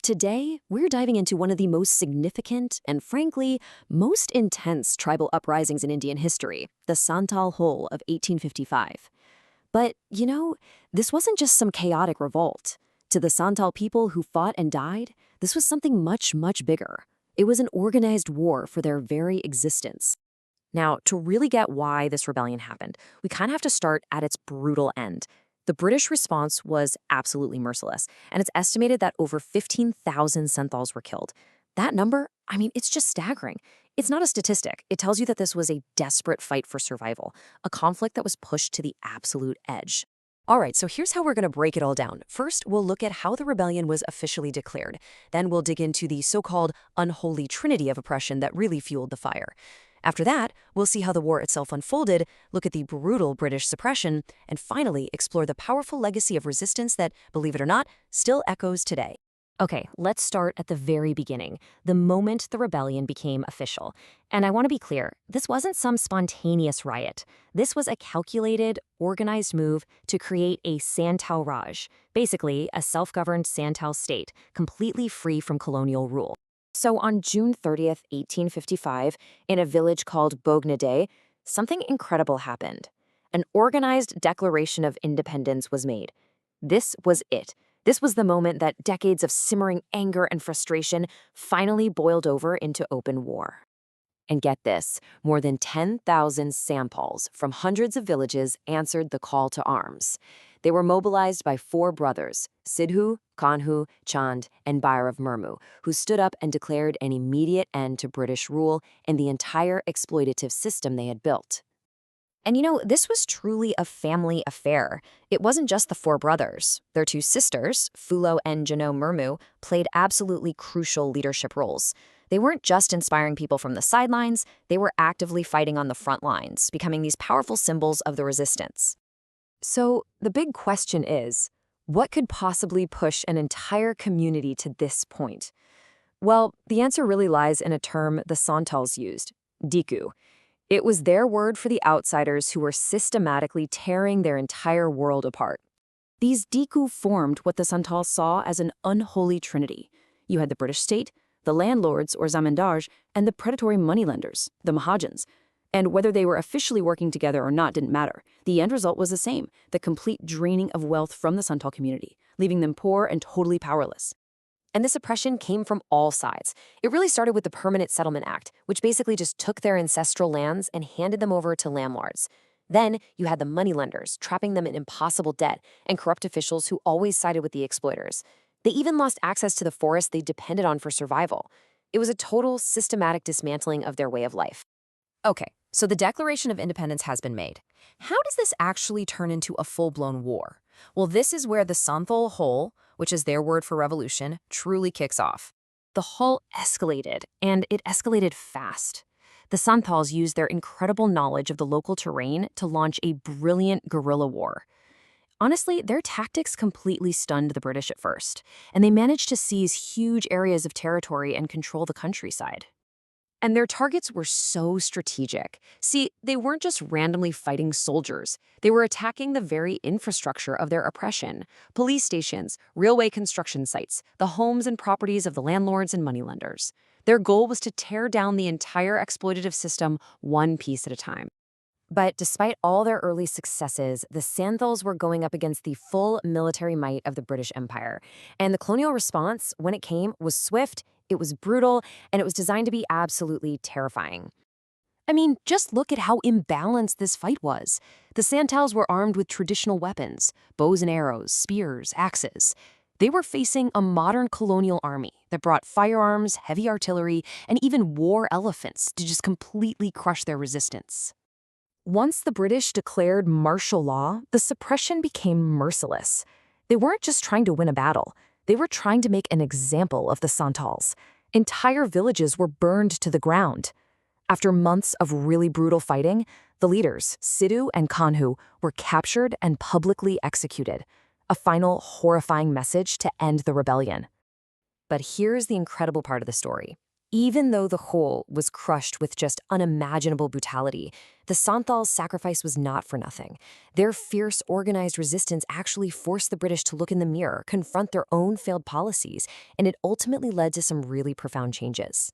Today, we're diving into one of the most significant and, frankly, most intense tribal uprisings in Indian history, the Santal Hole of 1855. But, this wasn't just some chaotic revolt. To the Santal people who fought and died, this was something much, much bigger. It was an organized war for their very existence. Now, to really get why this rebellion happened, we kind of have to start at its brutal end. The British response was absolutely merciless, and it's estimated that over 15,000 Santals were killed. That number, it's just staggering. It's not a statistic. It tells you that this was a desperate fight for survival, a conflict that was pushed to the absolute edge. All right, so here's how we're going to break it all down. First, we'll look at how the rebellion was officially declared. Then we'll dig into the so-called unholy trinity of oppression that really fueled the fire. After that, we'll see how the war itself unfolded, look at the brutal British suppression, and finally explore the powerful legacy of resistance that, believe it or not, still echoes today. Okay, let's start at the very beginning, the moment the rebellion became official. And I want to be clear, this wasn't some spontaneous riot. This was a calculated, organized move to create a Santal Raj, basically a self-governed Santal state, completely free from colonial rule. So on June 30th, 1855, in a village called Bognade, something incredible happened. An organized declaration of independence was made. This was it. This was the moment that decades of simmering anger and frustration finally boiled over into open war. And get this, more than 10,000 Santals from hundreds of villages answered the call to arms. They were mobilized by four brothers, Sidhu, Kanhu, Chand, and Bair of Murmu, who stood up and declared an immediate end to British rule and the entire exploitative system they had built. And this was truly a family affair. It wasn't just the four brothers. Their two sisters, Fulo and Jano Murmu, played absolutely crucial leadership roles. They weren't just inspiring people from the sidelines, they were actively fighting on the front lines, becoming these powerful symbols of the resistance. So the big question is, what could possibly push an entire community to this point? Well, the answer really lies in a term the Santals used, diku. It was their word for the outsiders who were systematically tearing their entire world apart. These diku formed what the Santals saw as an unholy trinity. You had the British state, the landlords or zamindars, and the predatory moneylenders, the Mahajans. And whether they were officially working together or not didn't matter. The end result was the same, the complete draining of wealth from the Santal community, leaving them poor and totally powerless. And this oppression came from all sides. It really started with the Permanent Settlement Act, which basically just took their ancestral lands and handed them over to landlords. Then you had the moneylenders, trapping them in impossible debt, and corrupt officials who always sided with the exploiters. They even lost access to the forests they depended on for survival. It was a total, systematic dismantling of their way of life. Okay, so the Declaration of Independence has been made. How does this actually turn into a full-blown war? Well, this is where the Santal Hole, which is their word for revolution, truly kicks off. The Hole escalated, and it escalated fast. The Santals used their incredible knowledge of the local terrain to launch a brilliant guerrilla war. Honestly, their tactics completely stunned the British at first, and they managed to seize huge areas of territory and control the countryside. And their targets were so strategic. See, they weren't just randomly fighting soldiers. They were attacking the very infrastructure of their oppression: police stations, railway construction sites, the homes and properties of the landlords and moneylenders. Their goal was to tear down the entire exploitative system one piece at a time. But despite all their early successes, the Santals were going up against the full military might of the British Empire. And the colonial response, when it came, was swift, it was brutal, and it was designed to be absolutely terrifying. Just look at how imbalanced this fight was. The Santals were armed with traditional weapons, bows and arrows, spears, axes. They were facing a modern colonial army that brought firearms, heavy artillery, and even war elephants to just completely crush their resistance. Once the British declared martial law, the suppression became merciless. They weren't just trying to win a battle. They were trying to make an example of the Santals. Entire villages were burned to the ground. After months of really brutal fighting, the leaders, Sidhu and Kanhu, were captured and publicly executed. A final, horrifying message to end the rebellion. But here's the incredible part of the story. Even though the whole was crushed with just unimaginable brutality, the Santhal's sacrifice was not for nothing. Their fierce, organized resistance actually forced the British to look in the mirror, confront their own failed policies, and it ultimately led to some really profound changes.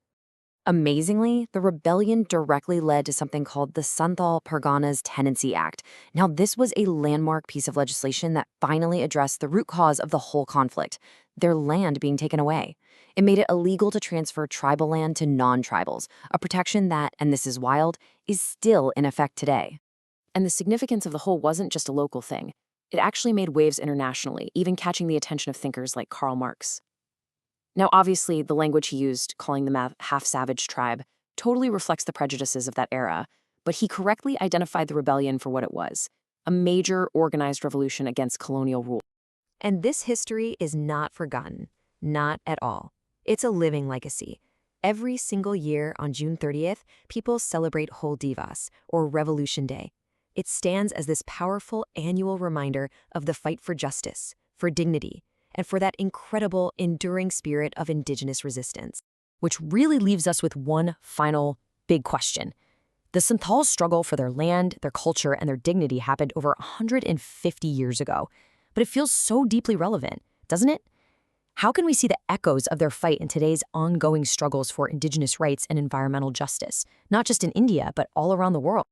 Amazingly, the rebellion directly led to something called the Santhal Parganas Tenancy Act. Now, this was a landmark piece of legislation that finally addressed the root cause of the whole conflict, their land being taken away. It made it illegal to transfer tribal land to non-tribals, a protection that, and this is wild, is still in effect today. And the significance of the whole wasn't just a local thing. It actually made waves internationally, even catching the attention of thinkers like Karl Marx. Now, obviously, the language he used, calling them a half-savage tribe, totally reflects the prejudices of that era, but he correctly identified the rebellion for what it was, a major organized revolution against colonial rule. And this history is not forgotten, not at all. It's a living legacy. Every single year on June 30th, people celebrate Hol Divas, or Revolution Day. It stands as this powerful annual reminder of the fight for justice, for dignity, and for that incredible, enduring spirit of indigenous resistance. Which really leaves us with one final big question. The Santhal's struggle for their land, their culture, and their dignity happened over 150 years ago. But it feels so deeply relevant, doesn't it? How can we see the echoes of their fight in today's ongoing struggles for indigenous rights and environmental justice, not just in India, but all around the world?